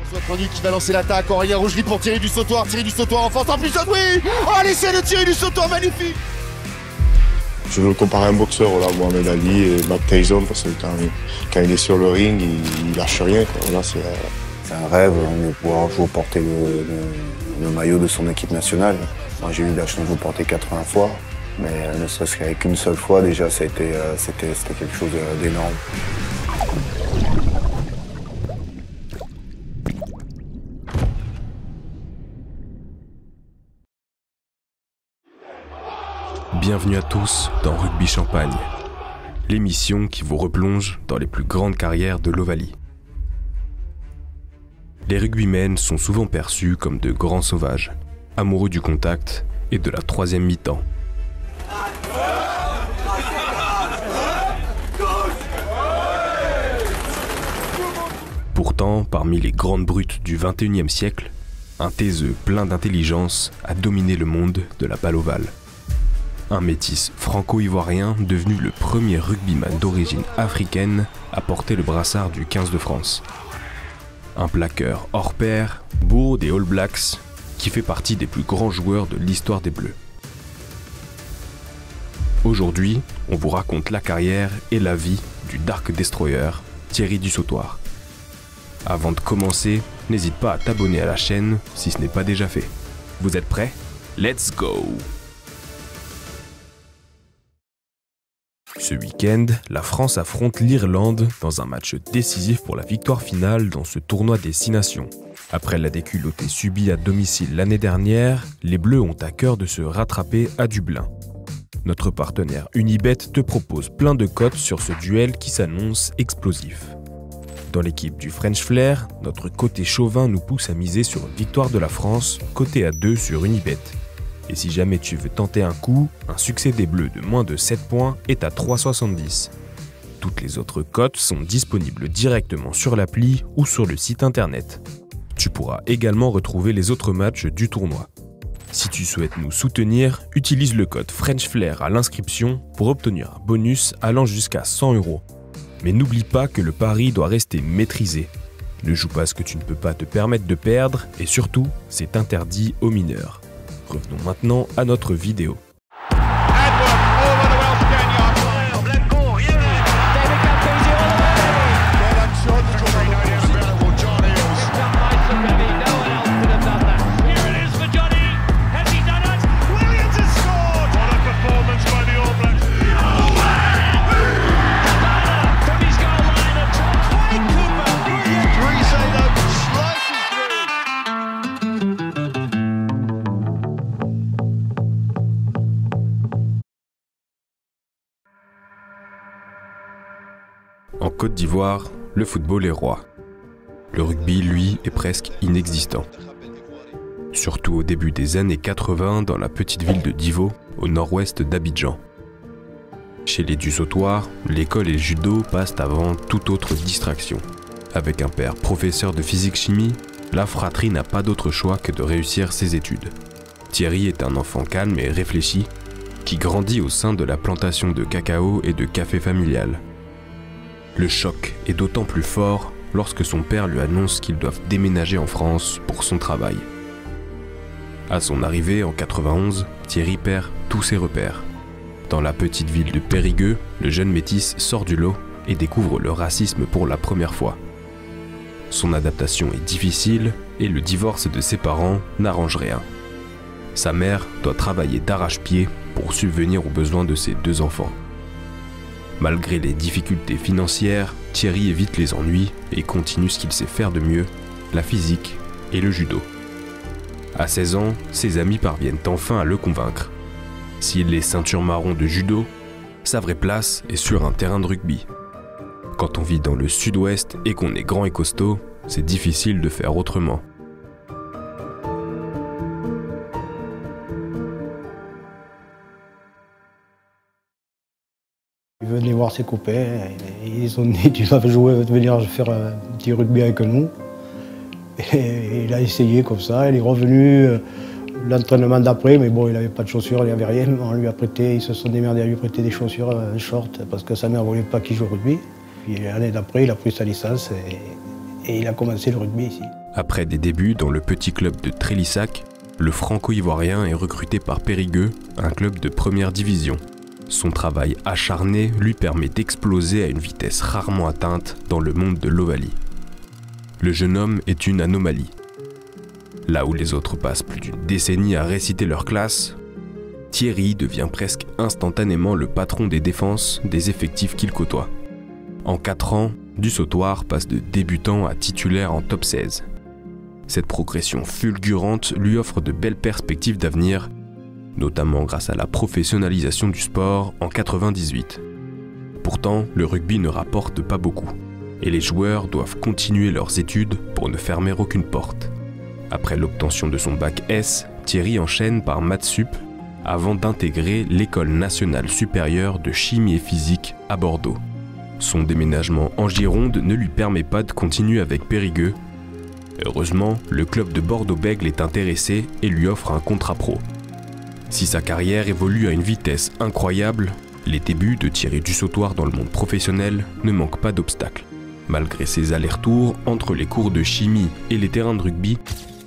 Soit qui va lancer l'attaque, Aurélien Rougerie pour Thierry du Sautoir en force en plus, oui. Oh, l'essai de Thierry du Sautoir, magnifique. Je veux le comparer à un boxeur, là, Mohamed Ali et Mike Tyson, parce que quand il est sur le ring, il lâche rien, quoi. Là, c'est un rêve de pouvoir jouer porter le maillot de son équipe nationale. Moi, j'ai eu la chance de le porter 80 fois, mais ne serait-ce qu'avec une seule fois, déjà, c'était quelque chose d'énorme. Bienvenue à tous dans Rugby Champagne, l'émission qui vous replonge dans les plus grandes carrières de l'Ovalie. Les rugbymen sont souvent perçus comme de grands sauvages, amoureux du contact et de la troisième mi-temps. Pourtant, parmi les grandes brutes du XXIe siècle, un taiseux plein d'intelligence a dominé le monde de la balle ovale. Un métis franco-ivoirien devenu le premier rugbyman d'origine africaine à porter le brassard du 15 de France. Un plaqueur hors pair, bourreau des All Blacks, qui fait partie des plus grands joueurs de l'histoire des Bleus. Aujourd'hui, on vous raconte la carrière et la vie du Dark Destroyer, Thierry du Sautoir. Avant de commencer, n'hésite pas à t'abonner à la chaîne si ce n'est pas déjà fait. Vous êtes prêts? Let's go! Ce week-end, la France affronte l'Irlande dans un match décisif pour la victoire finale dans ce tournoi des 6 nations. Après la déculottée subie à domicile l'année dernière, les Bleus ont à cœur de se rattraper à Dublin. Notre partenaire Unibet te propose plein de cotes sur ce duel qui s'annonce explosif. Dans l'équipe du French Flair, notre côté chauvin nous pousse à miser sur une victoire de la France, coté à 2 sur Unibet. Et si jamais tu veux tenter un coup, un succès des Bleus de moins de 7 points est à 3,70. Toutes les autres cotes sont disponibles directement sur l'appli ou sur le site internet. Tu pourras également retrouver les autres matchs du tournoi. Si tu souhaites nous soutenir, utilise le code FrenchFlair à l'inscription pour obtenir un bonus allant jusqu'à 100 €. Mais n'oublie pas que le pari doit rester maîtrisé. Ne joue pas ce que tu ne peux pas te permettre de perdre et surtout, c'est interdit aux mineurs. Revenons maintenant à notre vidéo. En Côte d'Ivoire, le football est roi. Le rugby, lui, est presque inexistant. Surtout au début des années 80 dans la petite ville de Divo, au nord-ouest d'Abidjan. Chez les du Sautoir, l'école et le judo passent avant toute autre distraction. Avec un père professeur de physique-chimie, la fratrie n'a pas d'autre choix que de réussir ses études. Thierry est un enfant calme et réfléchi, qui grandit au sein de la plantation de cacao et de café familial. Le choc est d'autant plus fort lorsque son père lui annonce qu'ils doivent déménager en France pour son travail. À son arrivée en 91, Thierry perd tous ses repères. Dans la petite ville de Périgueux, le jeune métis sort du lot et découvre le racisme pour la première fois. Son adaptation est difficile et le divorce de ses parents n'arrange rien. Sa mère doit travailler d'arrache-pied pour subvenir aux besoins de ses 2 enfants. Malgré les difficultés financières, Thierry évite les ennuis et continue ce qu'il sait faire de mieux, la physique et le judo. À 16 ans, ses amis parviennent enfin à le convaincre. S'il est ceinture marron de judo, sa vraie place est sur un terrain de rugby. Quand on vit dans le sud-ouest et qu'on est grand et costaud, c'est difficile de faire autrement. Il venait voir ses copains, ils ont dit tu vas venir faire un petit rugby avec nous. Et il a essayé comme ça, il est revenu l'entraînement d'après, mais bon, il n'avait pas de chaussures, il n'y avait rien. On lui a prêté, ils se sont démerdés à lui prêter des chaussures, un short, parce que sa mère ne voulait pas qu'il joue au rugby. Puis l'année d'après, il a pris sa licence Et il a commencé le rugby ici. Après des débuts dans le petit club de Trélissac, le franco-ivoirien est recruté par Périgueux, un club de première division. Son travail acharné lui permet d'exploser à une vitesse rarement atteinte dans le monde de l'Ovalie. Le jeune homme est une anomalie. Là où les autres passent plus d'une décennie à réciter leur classe, Thierry devient presque instantanément le patron des défenses des effectifs qu'il côtoie. En 4 ans, Dussautoir passe de débutant à titulaire en top 16. Cette progression fulgurante lui offre de belles perspectives d'avenir, notamment grâce à la professionnalisation du sport en 98. Pourtant, le rugby ne rapporte pas beaucoup, et les joueurs doivent continuer leurs études pour ne fermer aucune porte. Après l'obtention de son bac S, Thierry enchaîne par Maths Sup avant d'intégrer l'École nationale supérieure de chimie et physique à Bordeaux. Son déménagement en Gironde ne lui permet pas de continuer avec Périgueux. Heureusement, le club de Bordeaux-Bègles est intéressé et lui offre un contrat pro. Si sa carrière évolue à une vitesse incroyable, les débuts de Thierry Dussautoir dans le monde professionnel ne manquent pas d'obstacles. Malgré ses allers-retours entre les cours de chimie et les terrains de rugby,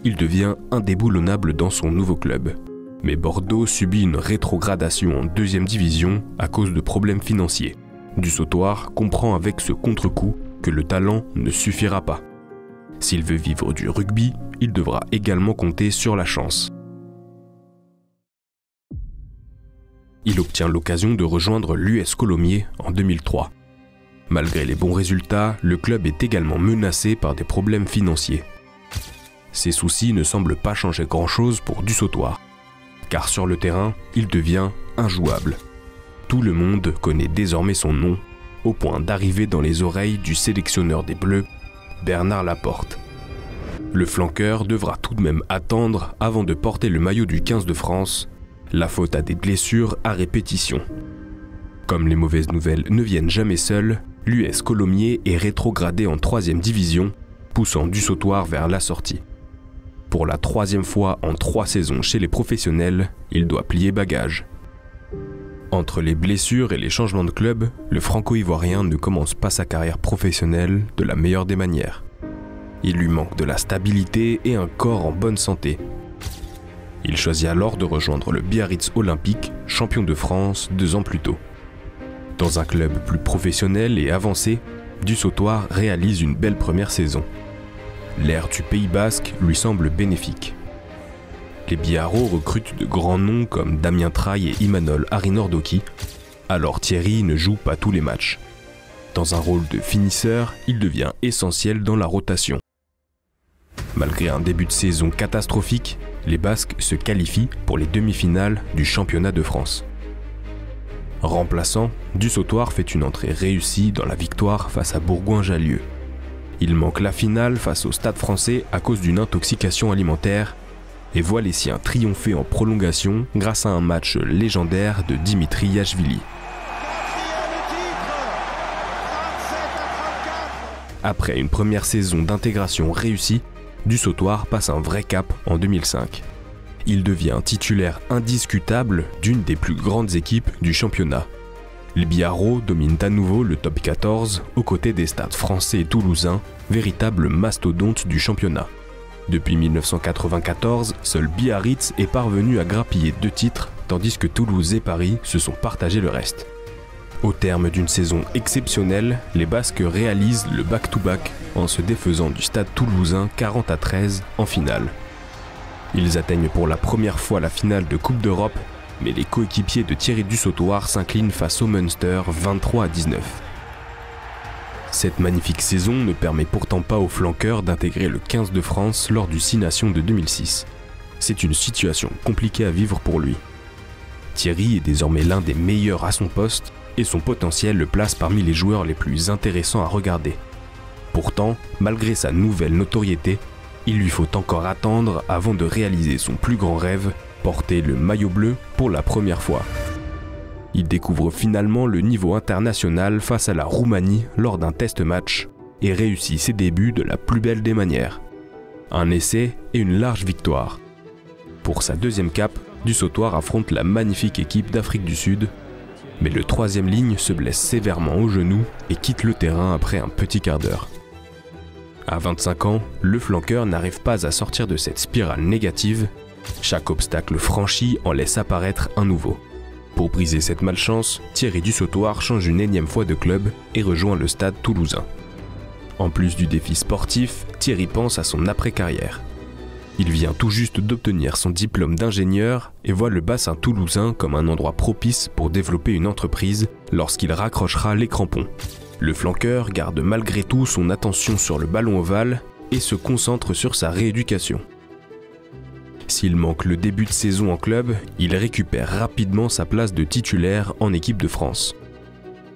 il devient indéboulonnable dans son nouveau club. Mais Bordeaux subit une rétrogradation en 2e division à cause de problèmes financiers. Dussautoir comprend avec ce contre-coup que le talent ne suffira pas. S'il veut vivre du rugby, il devra également compter sur la chance. Il obtient l'occasion de rejoindre l'US Colomiers en 2003. Malgré les bons résultats, le club est également menacé par des problèmes financiers. Ces soucis ne semblent pas changer grand-chose pour Dussautoir, car sur le terrain, il devient injouable. Tout le monde connaît désormais son nom, au point d'arriver dans les oreilles du sélectionneur des Bleus, Bernard Laporte. Le flanqueur devra tout de même attendre avant de porter le maillot du 15 de France, la faute à des blessures à répétition. Comme les mauvaises nouvelles ne viennent jamais seules, l'US Colomiers est rétrogradé en 3e division, poussant Dussautoir vers la sortie. Pour la 3e fois en 3 saisons chez les professionnels, il doit plier bagage. Entre les blessures et les changements de club, le franco-ivoirien ne commence pas sa carrière professionnelle de la meilleure des manières. Il lui manque de la stabilité et un corps en bonne santé. Il choisit alors de rejoindre le Biarritz Olympique, champion de France 2 ans plus tôt. Dans un club plus professionnel et avancé, Dussautoir réalise une belle première saison. L'ère du Pays Basque lui semble bénéfique. Les Biarros recrutent de grands noms comme Damien Traille et Imanol Arinordoki, alors Thierry ne joue pas tous les matchs. Dans un rôle de finisseur, il devient essentiel dans la rotation. Malgré un début de saison catastrophique, les Basques se qualifient pour les demi-finales du championnat de France. Remplaçant, Dussautoir fait une entrée réussie dans la victoire face à Bourgoin-Jallieu. Il manque la finale face au Stade Français à cause d'une intoxication alimentaire et voit les siens triompher en prolongation grâce à un match légendaire de Dimitri Yachvili. Après une première saison d'intégration réussie, Dussautoir passe un vrai cap en 2005. Il devient titulaire indiscutable d'une des plus grandes équipes du championnat. Les Biarros dominent à nouveau le top 14 aux côtés des Stades Français et Toulousains, véritables mastodontes du championnat. Depuis 1994, seul Biarritz est parvenu à grappiller 2 titres, tandis que Toulouse et Paris se sont partagés le reste. Au terme d'une saison exceptionnelle, les Basques réalisent le back-to-back en se défaisant du Stade toulousain 40-13 en finale. Ils atteignent pour la première fois la finale de Coupe d'Europe, mais les coéquipiers de Thierry Dussautoir s'inclinent face au Munster 23-19. Cette magnifique saison ne permet pourtant pas au flanqueur d'intégrer le 15 de France lors du 6 Nations de 2006. C'est une situation compliquée à vivre pour lui. Thierry est désormais l'un des meilleurs à son poste et son potentiel le place parmi les joueurs les plus intéressants à regarder. Pourtant, malgré sa nouvelle notoriété, il lui faut encore attendre avant de réaliser son plus grand rêve, porter le maillot bleu pour la première fois. Il découvre finalement le niveau international face à la Roumanie lors d'un test match et réussit ses débuts de la plus belle des manières. Un essai et une large victoire. Pour sa deuxième cape, Dussautoir affronte la magnifique équipe d'Afrique du Sud, mais le 3e ligne se blesse sévèrement au genou et quitte le terrain après un petit quart d'heure. À 25 ans, le flanqueur n'arrive pas à sortir de cette spirale négative. Chaque obstacle franchi en laisse apparaître un nouveau. Pour briser cette malchance, Thierry Dussautoir change une énième fois de club et rejoint le Stade Toulousain. En plus du défi sportif, Thierry pense à son après-carrière. Il vient tout juste d'obtenir son diplôme d'ingénieur et voit le bassin toulousain comme un endroit propice pour développer une entreprise lorsqu'il raccrochera les crampons. Le flanqueur garde malgré tout son attention sur le ballon ovale et se concentre sur sa rééducation. S'il manque le début de saison en club, il récupère rapidement sa place de titulaire en équipe de France.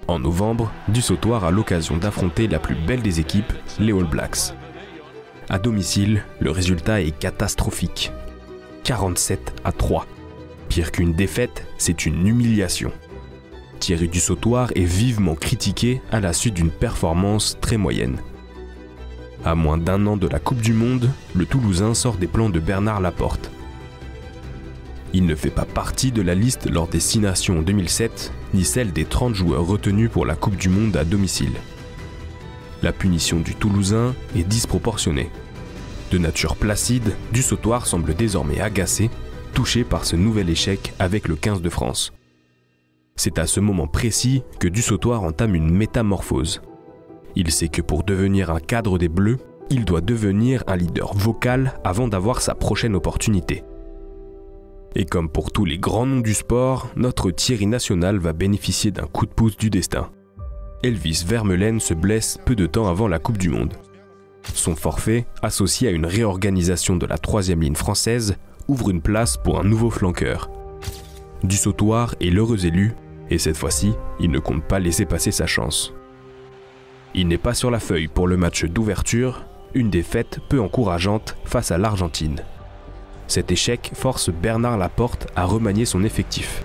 En novembre, Dussautoir a l'occasion d'affronter la plus belle des équipes, les All Blacks. À domicile, le résultat est catastrophique. 47-3. Pire qu'une défaite, c'est une humiliation. Thierry Dussautoir est vivement critiqué à la suite d'une performance très moyenne. À moins d'un an de la Coupe du Monde, le Toulousain sort des plans de Bernard Laporte. Il ne fait pas partie de la liste lors des 6 Nations en 2007, ni celle des 30 joueurs retenus pour la Coupe du Monde à domicile. La punition du Toulousain est disproportionnée. De nature placide, Dussautoir semble désormais agacé, touché par ce nouvel échec avec le 15 de France. C'est à ce moment précis que Dussautoir entame une métamorphose. Il sait que pour devenir un cadre des Bleus, il doit devenir un leader vocal avant d'avoir sa prochaine opportunité. Et comme pour tous les grands noms du sport, notre Thierry national va bénéficier d'un coup de pouce du destin. Elvis Vermeulen se blesse peu de temps avant la Coupe du Monde. Son forfait, associé à une réorganisation de la 3e ligne française, ouvre une place pour un nouveau flanqueur. Dussautoir est l'heureux élu, et cette fois-ci, il ne compte pas laisser passer sa chance. Il n'est pas sur la feuille pour le match d'ouverture, une défaite peu encourageante face à l'Argentine. Cet échec force Bernard Laporte à remanier son effectif.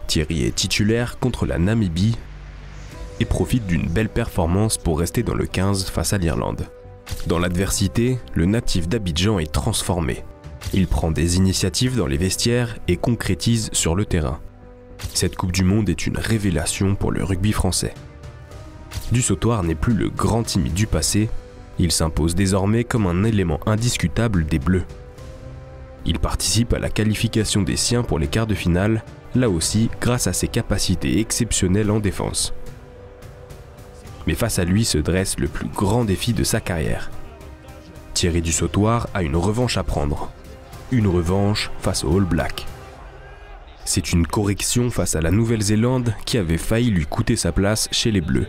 Thierry est titulaire contre la Namibie et profite d'une belle performance pour rester dans le 15 face à l'Irlande. Dans l'adversité, le natif d'Abidjan est transformé. Il prend des initiatives dans les vestiaires et concrétise sur le terrain. Cette Coupe du Monde est une révélation pour le rugby français. Dussautoir n'est plus le grand timide du passé, il s'impose désormais comme un élément indiscutable des Bleus. Il participe à la qualification des siens pour les quarts de finale, là aussi grâce à ses capacités exceptionnelles en défense. Mais face à lui se dresse le plus grand défi de sa carrière. Thierry Dussautoir a une revanche à prendre. Une revanche face aux All Blacks. C'est une correction face à la Nouvelle-Zélande qui avait failli lui coûter sa place chez les Bleus.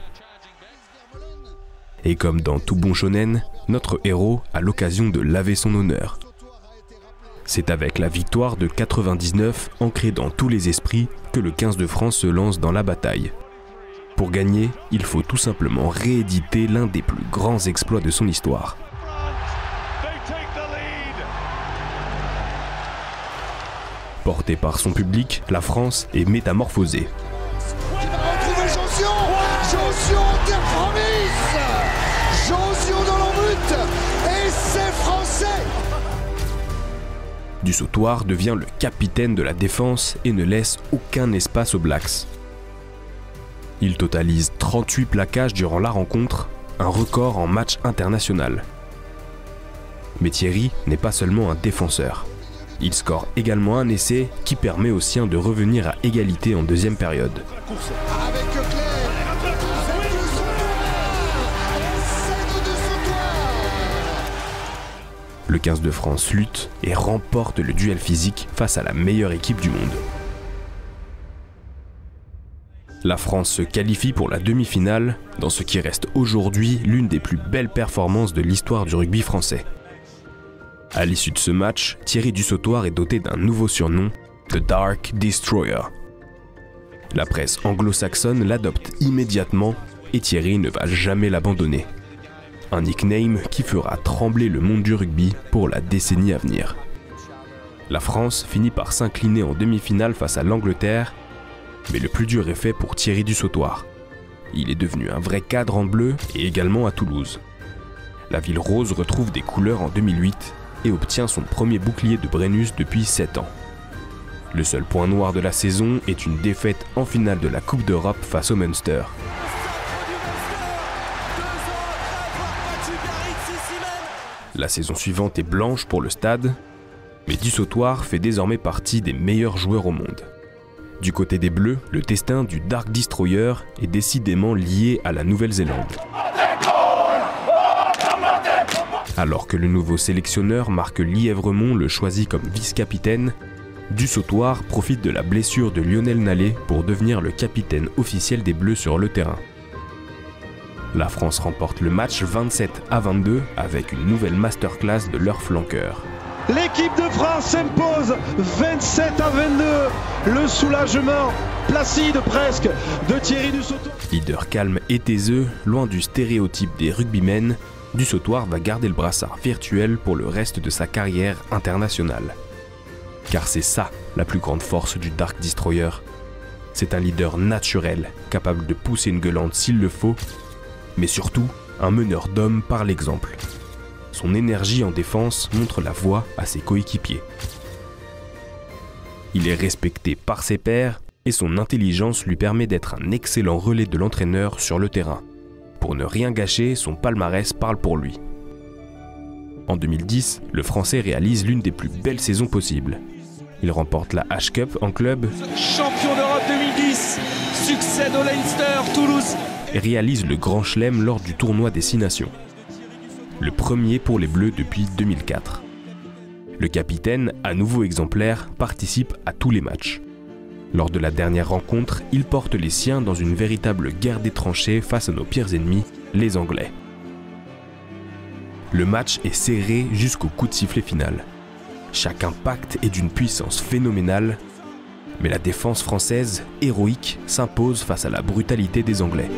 Et comme dans tout bon shonen, notre héros a l'occasion de laver son honneur. C'est avec la victoire de 99 ancrée dans tous les esprits que le 15 de France se lance dans la bataille. Pour gagner, il faut tout simplement rééditer l'un des plus grands exploits de son histoire. Portée par son public, la France est métamorphosée. Josion terre promise, Josion dans l'en-but, et c'est français. Dussautoir devient le capitaine de la défense et ne laisse aucun espace aux Blacks. Il totalise 38 plaquages durant la rencontre, un record en match international. Mais Thierry n'est pas seulement un défenseur. Il score également un essai qui permet aux siens de revenir à égalité en deuxième période. Le 15 de France lutte et remporte le duel physique face à la meilleure équipe du monde. La France se qualifie pour la demi-finale dans ce qui reste aujourd'hui l'une des plus belles performances de l'histoire du rugby français. À l'issue de ce match, Thierry Dussautoir est doté d'un nouveau surnom, The Dark Destroyer. La presse anglo-saxonne l'adopte immédiatement et Thierry ne va jamais l'abandonner. Un nickname qui fera trembler le monde du rugby pour la décennie à venir. La France finit par s'incliner en demi-finale face à l'Angleterre, mais le plus dur est fait pour Thierry Dussautoir. Il est devenu un vrai cadre en bleu et également à Toulouse. La ville rose retrouve des couleurs en 2008 et obtient son premier bouclier de Brennus depuis 7 ans. Le seul point noir de la saison est une défaite en finale de la Coupe d'Europe face au Munster. La saison suivante est blanche pour le stade, mais Dussautoir fait désormais partie des meilleurs joueurs au monde. Du côté des Bleus, le destin du Dark Destroyer est décidément lié à la Nouvelle-Zélande. Alors que le nouveau sélectionneur Marc Lièvremont le choisit comme vice-capitaine, Dussautoir profite de la blessure de Lionel Nallet pour devenir le capitaine officiel des Bleus sur le terrain. La France remporte le match 27-22 avec une nouvelle masterclass de leur flanqueur. L'équipe de France s'impose 27-22. Le soulagement placide presque de Thierry Dussautoir. Leader calme et taiseux, loin du stéréotype des rugbymen, Dussautoir va garder le brassard virtuel pour le reste de sa carrière internationale. Car c'est ça la plus grande force du Dark Destroyer. C'est un leader naturel, capable de pousser une gueulante s'il le faut, mais surtout un meneur d'hommes par l'exemple. Son énergie en défense montre la voie à ses coéquipiers. Il est respecté par ses pairs et son intelligence lui permet d'être un excellent relais de l'entraîneur sur le terrain. Pour ne rien gâcher, son palmarès parle pour lui. En 2010, le Français réalise l'une des plus belles saisons possibles. Il remporte la H-Cup en club, Champion d'Europe 2010, succède au Leinster Toulouse et réalise le Grand Chelem lors du tournoi des 6 nations. Le premier pour les Bleus depuis 2004. Le capitaine, à nouveau exemplaire, participe à tous les matchs. Lors de la dernière rencontre, il porte les siens dans une véritable guerre des tranchées face à nos pires ennemis, les Anglais. Le match est serré jusqu'au coup de sifflet final. Chaque impact est d'une puissance phénoménale, mais la défense française, héroïque, s'impose face à la brutalité des Anglais.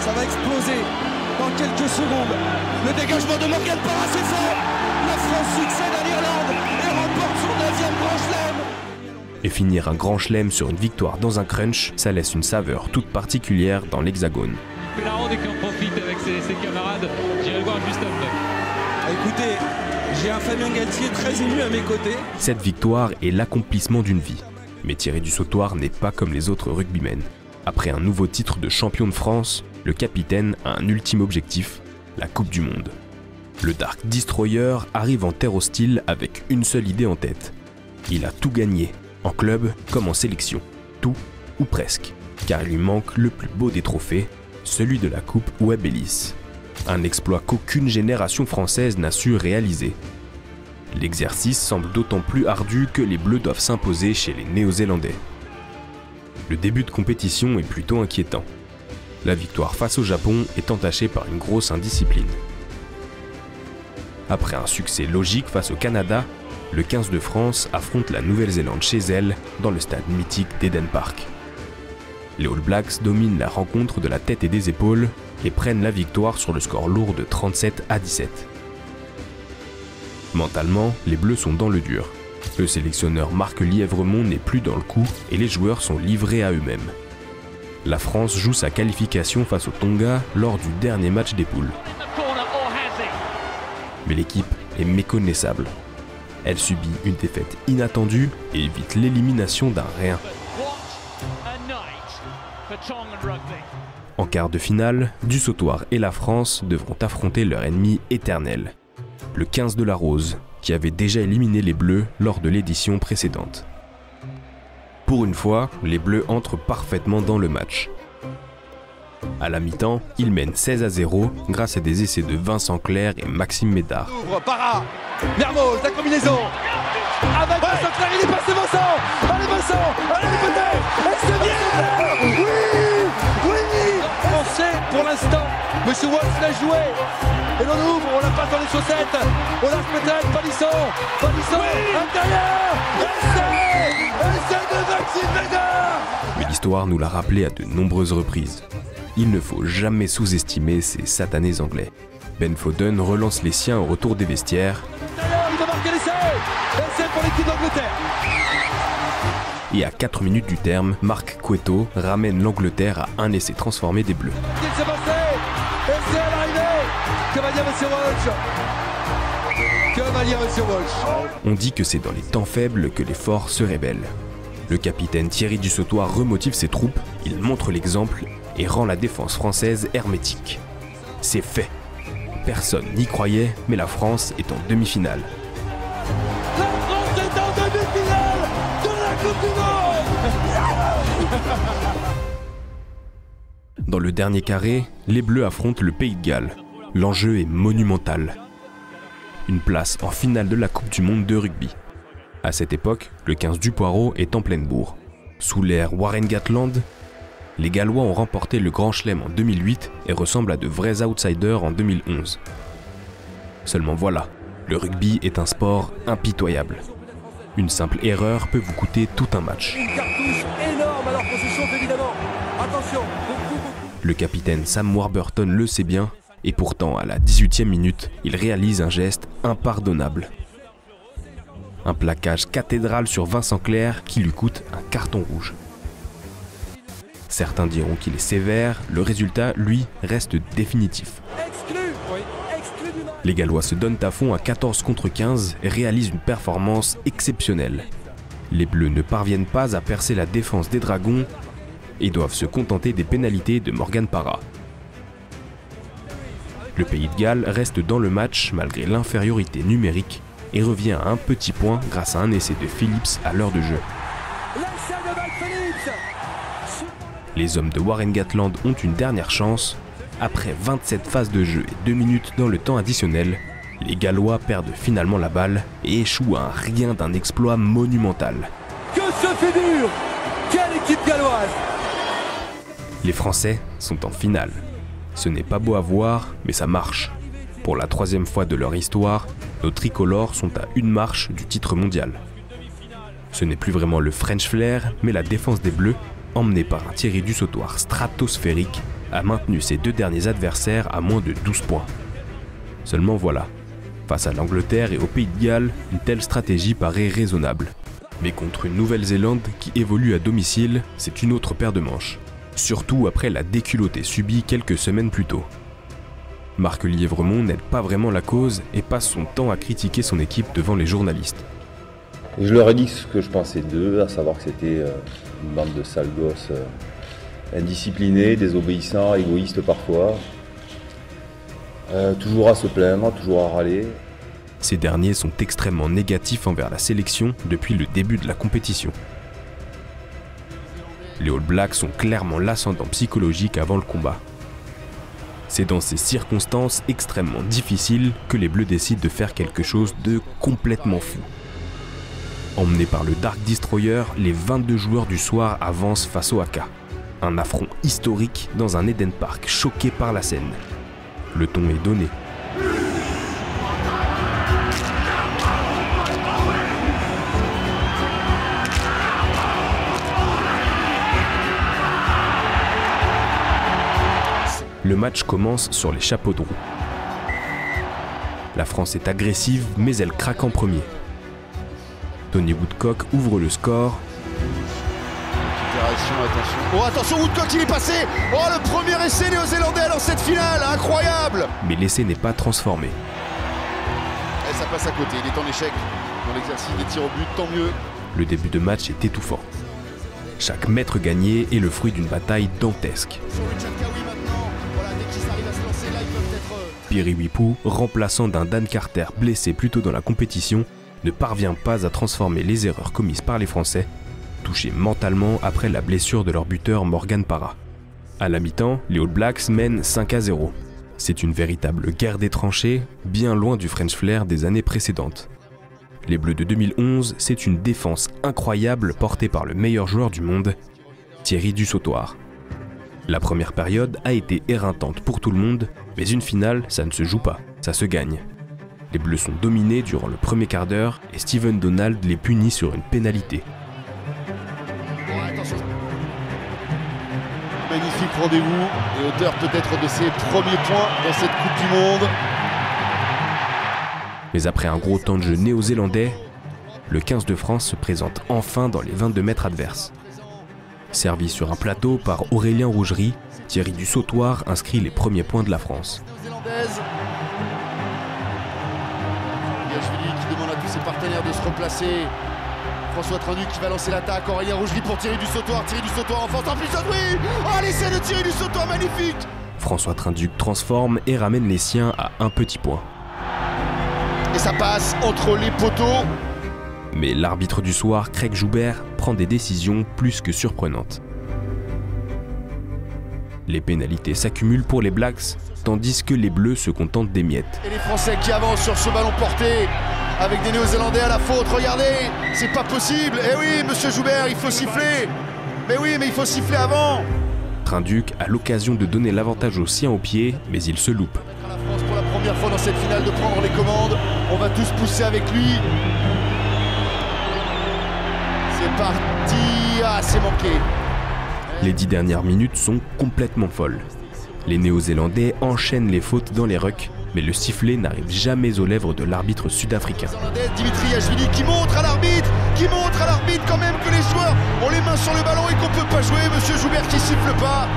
Ça va exploser dans quelques secondes. Le dégagement de Morgan Parra, c'est fait. La France succède à l'Irlande et remporte son 9e Grand Chelem. Et finir un Grand Chelem sur une victoire dans un crunch, ça laisse une saveur toute particulière dans l'Hexagone. La ronde et qui en profite avec ses camarades. J'irai le voir juste après. Écoutez, j'ai un Fabien Galtier très ému à mes côtés. Cette victoire est l'accomplissement d'une vie. Mais Thierry Dussautoir n'est pas comme les autres rugbymen. Après un nouveau titre de champion de France, le capitaine a un ultime objectif, la Coupe du Monde. Le Dark Destroyer arrive en terre hostile avec une seule idée en tête. Il a tout gagné, en club comme en sélection. Tout ou presque. Car il lui manque le plus beau des trophées, celui de la Coupe Webb Ellis. Un exploit qu'aucune génération française n'a su réaliser. L'exercice semble d'autant plus ardu que les Bleus doivent s'imposer chez les Néo-Zélandais. Le début de compétition est plutôt inquiétant. La victoire face au Japon est entachée par une grosse indiscipline. Après un succès logique face au Canada, le 15 de France affronte la Nouvelle-Zélande chez elle dans le stade mythique d'Eden Park. Les All Blacks dominent la rencontre de la tête et des épaules et prennent la victoire sur le score lourd de 37-17. Mentalement, les Bleus sont dans le dur. Le sélectionneur Marc Lièvremont n'est plus dans le coup et les joueurs sont livrés à eux-mêmes. La France joue sa qualification face au Tonga lors du dernier match des poules. Mais l'équipe est méconnaissable. Elle subit une défaite inattendue et évite l'élimination d'un rien. En quart de finale, Dussautoir et la France devront affronter leur ennemi éternel, le 15 de la Rose, qui avait déjà éliminé les Bleus lors de l'édition précédente. Pour une fois, les Bleus entrent parfaitement dans le match. À la mi-temps, ils mènent 16-0 grâce à des essais de Vincent Clerc et Maxime Médard. Ouvre, Parra, Mermoz, la combinaison. Avec Vincent Clerc, il est passé Vincent. Allez Vincent, allez peut-être. Et c'est bien. Oui, oui. Français pour l'instant. Monsieur Walsh l'a joué. Et l'on ouvre, on la passe dans les chaussettes. On lâche peut-être Palisson. Palisson, intérieur. Essai de Maxime Médard. Mais l'histoire nous l'a rappelé à de nombreuses reprises. Il ne faut jamais sous-estimer ces satanés anglais. Ben Foden relance les siens au retour des vestiaires. Il va marquer l'essai. Essai pour l'équipe d'Angleterre. Et à 4 minutes du terme, Marc Cueto ramène l'Angleterre à un essai transformé des Bleus. Il s'est passé. Essai à l'arrivée. Que va dire M. Walsh? Que va dire M. Walsh? On dit que c'est dans les temps faibles que les forts se rebellent. Le capitaine Thierry Dussautoir remotive ses troupes, il montre l'exemple et rend la défense française hermétique. C'est fait. Personne n'y croyait, mais la France est en demi-finale. La France est en demi-finale de la Coupe du Monde. Dans le dernier carré, les Bleus affrontent le Pays de Galles. L'enjeu est monumental. Une place en finale de la Coupe du Monde de rugby. À cette époque, le 15 du Poireau est en pleine bourre. Sous l'ère Warren Gatland, les Gallois ont remporté le Grand Chelem en 2008 et ressemblent à de vrais outsiders en 2011. Seulement voilà, le rugby est un sport impitoyable. Une simple erreur peut vous coûter tout un match. Une cartouche énorme à leur possession, évidemment. Attention. Le capitaine Sam Warburton le sait bien, et pourtant à la 18e minute, il réalise un geste impardonnable. Un plaquage cathédral sur Vincent Clerc qui lui coûte un carton rouge. Certains diront qu'il est sévère, le résultat, lui, reste définitif. Exclu. Oui. Exclu du match. Les Gallois se donnent à fond à 14 contre 15 et réalisent une performance exceptionnelle. Les Bleus ne parviennent pas à percer la défense des Dragons et doivent se contenter des pénalités de Morgan Parra. Le Pays de Galles reste dans le match malgré l'infériorité numérique et revient à un petit point grâce à un essai de Phillips à l'heure de jeu. L'essai de Val Phillips. Les hommes de Warren Gatland ont une dernière chance. Après 27 phases de jeu et 2 minutes dans le temps additionnel, les Gallois perdent finalement la balle et échouent à rien d'un exploit monumental. Que ce fut dur. Quelle équipe galloise. Les Français sont en finale. Ce n'est pas beau à voir, mais ça marche. Pour la 3e fois de leur histoire, nos tricolores sont à une marche du titre mondial. Ce n'est plus vraiment le French flair, mais la défense des Bleus, emmenée par un Thierry Dussautoir stratosphérique, a maintenu ses 2 derniers adversaires à moins de 12 points. Seulement voilà, face à l'Angleterre et au Pays de Galles, une telle stratégie paraît raisonnable. Mais contre une Nouvelle-Zélande qui évolue à domicile, c'est une autre paire de manches. Surtout après la déculottée subie quelques semaines plus tôt. Marc Lièvremont n'aide pas vraiment la cause et passe son temps à critiquer son équipe devant les journalistes. Je leur ai dit ce que je pensais d'eux, à savoir que c'était une bande de sales gosses indisciplinés, désobéissants, égoïstes parfois. Toujours à se plaindre, toujours à râler. Ces derniers sont extrêmement négatifs envers la sélection depuis le début de la compétition. Les All Blacks sont clairement l'ascendant psychologique avant le combat. C'est dans ces circonstances extrêmement difficiles que les Bleus décident de faire quelque chose de complètement fou. Emmenés par le Dark Destroyer, les 22 joueurs du soir avancent face au Haka. Un affront historique dans un Eden Park choqué par la scène. Le ton est donné. Le match commence sur les chapeaux de roue. La France est agressive, mais elle craque en premier. Tony Woodcock ouvre le score. Attention. Oh attention, Woodcock il est passé. Oh le premier essai néo-zélandais dans cette finale, incroyable. Mais l'essai n'est pas transformé. Et ça passe à côté, il est en échec dans l'exercice des tirs au but, tant mieux. Le début de match est étouffant. Chaque mètre gagné est le fruit d'une bataille dantesque. Piriwipu, remplaçant d'un Dan Carter blessé plus tôt dans la compétition, ne parvient pas à transformer les erreurs commises par les Français, touchés mentalement après la blessure de leur buteur Morgan Parra. À la mi-temps, les All Blacks mènent 5-0. C'est une véritable guerre des tranchées, bien loin du French flair des années précédentes. Les Bleus de 2011, c'est une défense incroyable portée par le meilleur joueur du monde, Thierry Dussautoir. La première période a été éreintante pour tout le monde, mais une finale, ça ne se joue pas, ça se gagne. Les Bleus sont dominés durant le premier quart d'heure et Steven Donald les punit sur une pénalité. Magnifique rendez-vous et auteur peut-être de ses premiers points dans cette Coupe du Monde. Mais après un gros temps de jeu néo-zélandais, le 15 de France se présente enfin dans les 22 mètres adverses. Servi sur un plateau par Aurélien Rougerie, Thierry Dussautoir inscrit les premiers points de la France. Biagvili qui demande à tous ses partenaires de se replacer. François Trainu qui va lancer l'attaque. Aurélien Rougerie pour Thierry Dussautoir. Thierry Dussautoir en force en plus. Oui. Oh l'essai de Thierry Dussautoir, magnifique. François Trinduc transforme et ramène les siens à un petit point. Et ça passe entre les poteaux. Mais l'arbitre du soir, Craig Joubert, prend des décisions plus que surprenantes. Les pénalités s'accumulent pour les Blacks, tandis que les Bleus se contentent des miettes. Et les Français qui avancent sur ce ballon porté, avec des Néo-Zélandais à la faute, regardez, c'est pas possible. Eh oui, monsieur Joubert, il faut siffler. Mais oui, mais il faut siffler avant. Trinduc a l'occasion de donner l'avantage aux siens au pied, mais il se loupe. La France pour la première fois dans cette finale de prendre les commandes. On va tous pousser avec lui. C'est parti. Ah, c'est manqué. Les 10 dernières minutes sont complètement folles. Les Néo-Zélandais enchaînent les fautes dans les rucks, mais le sifflet n'arrive jamais aux lèvres de l'arbitre sud-africain. Dimitriashvili qui montre à l'arbitre quand même que les joueurs ont les mains sur le ballon et qu'on peut pas jouer. Monsieur Joubert qui siffle pas.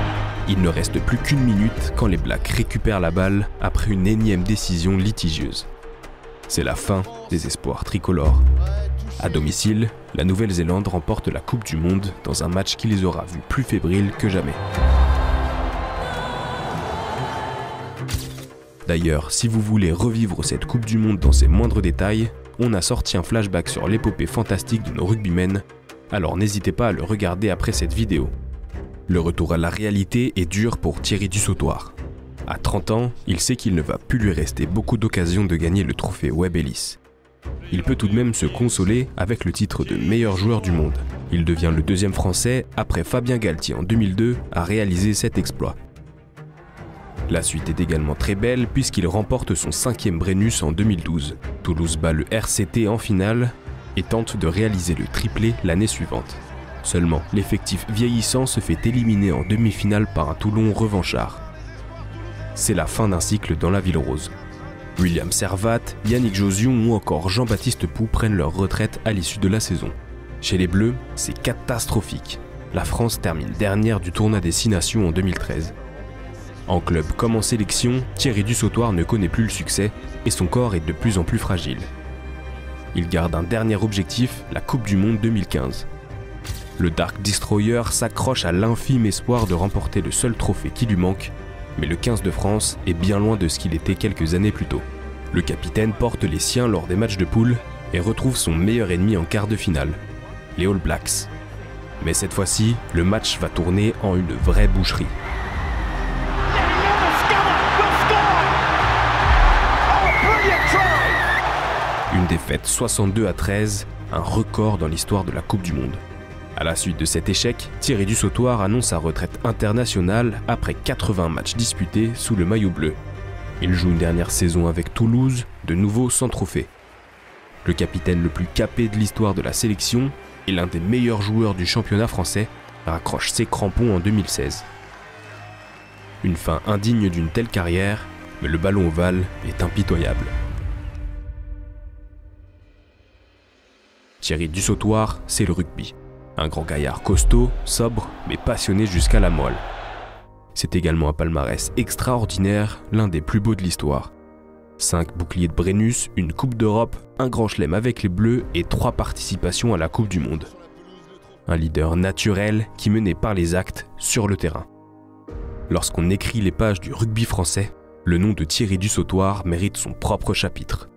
Il ne reste plus qu'une minute quand les Blacks récupèrent la balle après une énième décision litigieuse. C'est la fin des espoirs tricolores. À domicile, la Nouvelle-Zélande remporte la Coupe du Monde dans un match qui les aura vus plus fébriles que jamais. D'ailleurs, si vous voulez revivre cette Coupe du Monde dans ses moindres détails, on a sorti un flashback sur l'épopée fantastique de nos rugbymen, alors n'hésitez pas à le regarder après cette vidéo. Le retour à la réalité est dur pour Thierry Dussautoir. À 30 ans, il sait qu'il ne va plus lui rester beaucoup d'occasions de gagner le trophée Webb Ellis. Il peut tout de même se consoler avec le titre de meilleur joueur du monde. Il devient le deuxième Français, après Fabien Galtier en 2002, à réaliser cet exploit. La suite est également très belle puisqu'il remporte son 5e Brennus en 2012. Toulouse bat le RCT en finale et tente de réaliser le triplé l'année suivante. Seulement, l'effectif vieillissant se fait éliminer en demi-finale par un Toulon revanchard. C'est la fin d'un cycle dans la Ville Rose. William Servat, Yannick Jauzion ou encore Jean-Baptiste Pou prennent leur retraite à l'issue de la saison. Chez les Bleus, c'est catastrophique. La France termine dernière du tournoi des 6 nations en 2013. En club comme en sélection, Thierry Dussautoir ne connaît plus le succès et son corps est de plus en plus fragile. Il garde un dernier objectif, la Coupe du Monde 2015. Le Dark Destroyer s'accroche à l'infime espoir de remporter le seul trophée qui lui manque, mais le 15 de France est bien loin de ce qu'il était quelques années plus tôt. Le capitaine porte les siens lors des matchs de poule et retrouve son meilleur ennemi en quart de finale, les All Blacks. Mais cette fois-ci, le match va tourner en une vraie boucherie. Une défaite 62-13, un record dans l'histoire de la Coupe du Monde. À la suite de cet échec, Thierry Dussautoir annonce sa retraite internationale après 80 matchs disputés sous le maillot bleu. Il joue une dernière saison avec Toulouse, de nouveau sans trophée. Le capitaine le plus capé de l'histoire de la sélection et l'un des meilleurs joueurs du championnat français raccroche ses crampons en 2016. Une fin indigne d'une telle carrière, mais le ballon ovale est impitoyable. Thierry Dussautoir, c'est le rugby. Un grand gaillard costaud, sobre, mais passionné jusqu'à la moelle. C'est également un palmarès extraordinaire, l'un des plus beaux de l'histoire. 5 boucliers de Brennus, une Coupe d'Europe, un grand chelem avec les Bleus et 3 participations à la Coupe du Monde. Un leader naturel qui menait par les actes sur le terrain. Lorsqu'on écrit les pages du rugby français, le nom de Thierry Dussautoir mérite son propre chapitre.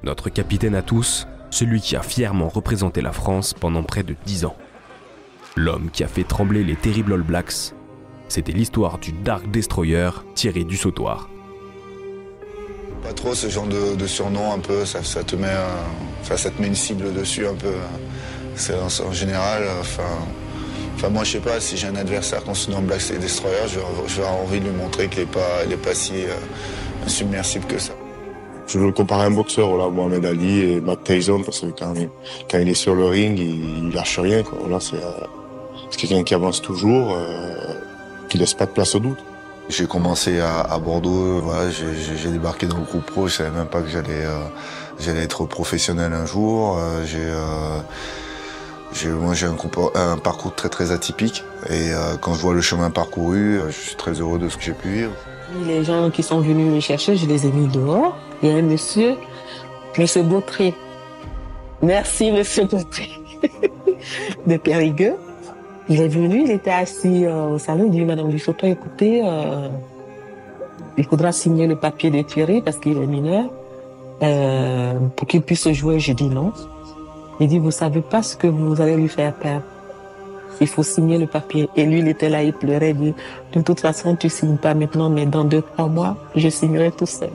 Notre capitaine à tous, celui qui a fièrement représenté la France pendant près de 10 ans. L'homme qui a fait trembler les terribles All Blacks, c'était l'histoire du Dark Destroyer Thierry Dussautoir. Pas trop ce genre de surnom un peu, ça te met, ça te met une cible dessus un peu. C'est en général, moi je sais pas, si j'ai un adversaire qu'on se nomme Black Destroyer, je vais avoir envie de lui montrer qu'il n'est pas si insubmersible que ça. Je veux le comparer à un boxeur, là, Mohamed Ali et Mike Tyson, parce que quand il est sur le ring, il lâche rien, quoi. Là, c'est quelqu'un qui avance toujours, qui laisse pas de place au doute. J'ai commencé à Bordeaux, voilà, j'ai débarqué dans le groupe pro, je savais même pas que j'allais être professionnel un jour. Moi j'ai un parcours très atypique et quand je vois le chemin parcouru, je suis très heureux de ce que j'ai pu vivre. Les gens qui sont venus me chercher, je les ai mis dehors. Il y a un monsieur Beautré. Merci monsieur Beautré de Périgueux. Il est venu, il était assis au salon, il dit Madame Dussautoir, écoutez, il faudra signer le papier de Thierry parce qu'il est mineur, pour qu'il puisse jouer. J'ai dit non. Il dit, vous savez pas ce que vous allez lui faire perdre. Il faut signer le papier. Et lui, il était là, il pleurait, il dit, de toute façon, tu signes pas maintenant, mais dans 2-3 mois, je signerai tout seul.